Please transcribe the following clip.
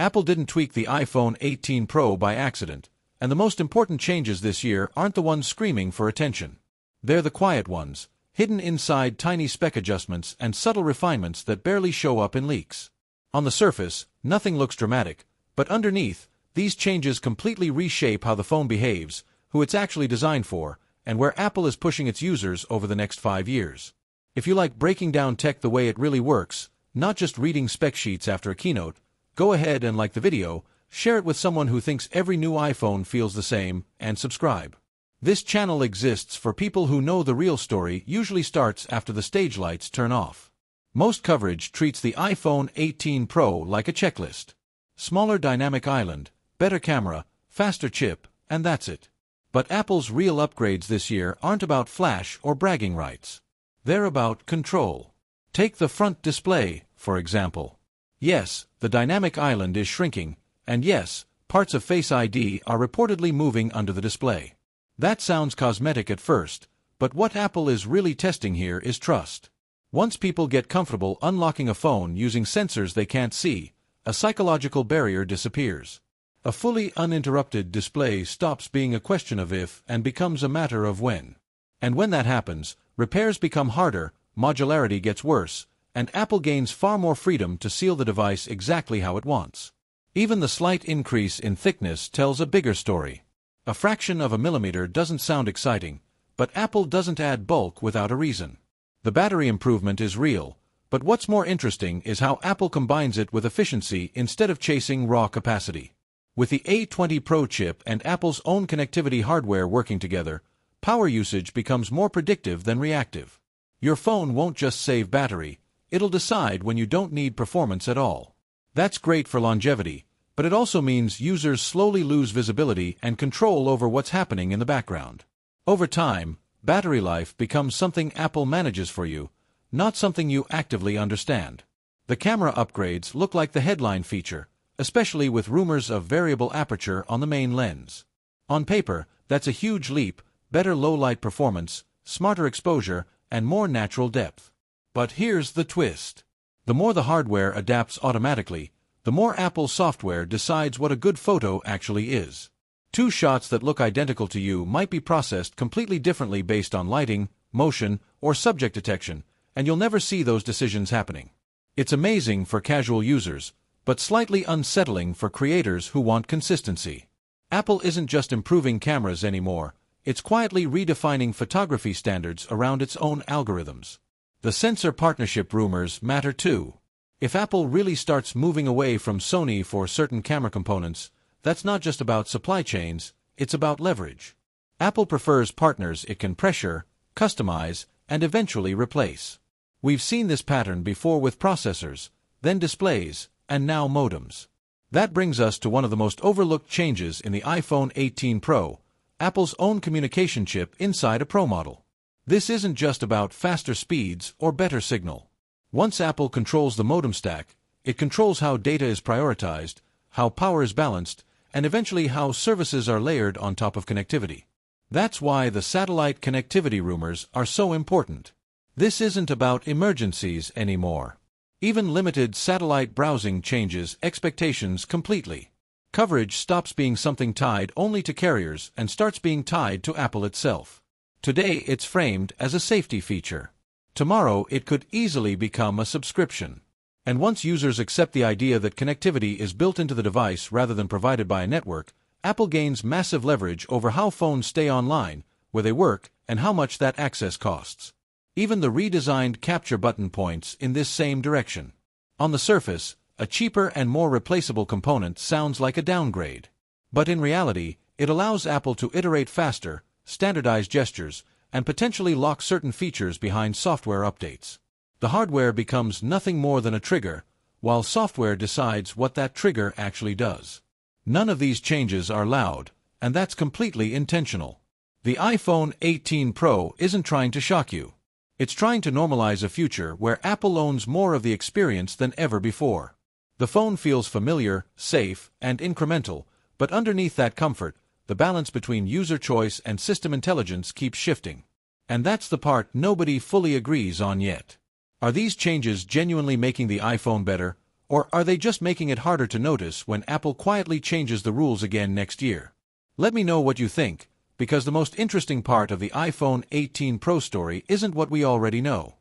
Apple didn't tweak the iPhone 18 Pro by accident, and the most important changes this year aren't the ones screaming for attention. They're the quiet ones, hidden inside tiny spec adjustments and subtle refinements that barely show up in leaks. On the surface, nothing looks dramatic, but underneath, these changes completely reshape how the phone behaves, who it's actually designed for, and where Apple is pushing its users over the next 5 years. If you like breaking down tech the way it really works, not just reading spec sheets after a keynote, go ahead and like the video, share it with someone who thinks every new iPhone feels the same, and subscribe. This channel exists for people who know the real story usually starts after the stage lights turn off. Most coverage treats the iPhone 18 Pro like a checklist. Smaller dynamic island, better camera, faster chip, and that's it. But Apple's real upgrades this year aren't about flash or bragging rights. They're about control. Take the front display, for example. Yes, the dynamic island is shrinking, and yes, parts of Face ID are reportedly moving under the display. That sounds cosmetic at first, but what Apple is really testing here is trust. Once people get comfortable unlocking a phone using sensors they can't see, a psychological barrier disappears. A fully uninterrupted display stops being a question of if and becomes a matter of when. And when that happens, repairs become harder, modularity gets worse, and Apple gains far more freedom to seal the device exactly how it wants. Even the slight increase in thickness tells a bigger story. A fraction of a millimeter doesn't sound exciting, but Apple doesn't add bulk without a reason. The battery improvement is real, but what's more interesting is how Apple combines it with efficiency instead of chasing raw capacity. With the A20 Pro chip and Apple's own connectivity hardware working together, power usage becomes more predictive than reactive. Your phone won't just save battery, it'll decide when you don't need performance at all. That's great for longevity, but it also means users slowly lose visibility and control over what's happening in the background. Over time, battery life becomes something Apple manages for you, not something you actively understand. The camera upgrades look like the headline feature, especially with rumors of variable aperture on the main lens. On paper, that's a huge leap, better low-light performance, smarter exposure, and more natural depth. But here's the twist. The more the hardware adapts automatically, the more Apple software decides what a good photo actually is. Two shots that look identical to you might be processed completely differently based on lighting, motion, or subject detection, and you'll never see those decisions happening. It's amazing for casual users, but slightly unsettling for creators who want consistency. Apple isn't just improving cameras anymore, it's quietly redefining photography standards around its own algorithms. The sensor partnership rumors matter too. If Apple really starts moving away from Sony for certain camera components, that's not just about supply chains, it's about leverage. Apple prefers partners it can pressure, customize, and eventually replace. We've seen this pattern before with processors, then displays, and now modems. That brings us to one of the most overlooked changes in the iPhone 18 Pro, Apple's own communication chip inside a Pro model. This isn't just about faster speeds or better signal. Once Apple controls the modem stack, it controls how data is prioritized, how power is balanced, and eventually how services are layered on top of connectivity. That's why the satellite connectivity rumors are so important. This isn't about emergencies anymore. Even limited satellite browsing changes expectations completely. Coverage stops being something tied only to carriers and starts being tied to Apple itself. Today it's framed as a safety feature. Tomorrow it could easily become a subscription. And once users accept the idea that connectivity is built into the device rather than provided by a network, Apple gains massive leverage over how phones stay online, where they work, and how much that access costs. Even the redesigned capture button points in this same direction. On the surface, a cheaper and more replaceable component sounds like a downgrade. But in reality, it allows Apple to iterate faster, standardize gestures, and potentially lock certain features behind software updates. The hardware becomes nothing more than a trigger, while software decides what that trigger actually does. None of these changes are loud, and that's completely intentional. The iPhone 18 Pro isn't trying to shock you. It's trying to normalize a future where Apple owns more of the experience than ever before. The phone feels familiar, safe, and incremental, but underneath that comfort, the balance between user choice and system intelligence keeps shifting. And that's the part nobody fully agrees on yet. Are these changes genuinely making the iPhone better, Or are they just making it harder to notice when Apple quietly changes the rules again next year? Let me know what you think, because the most interesting part of the iPhone 18 Pro story isn't what we already know.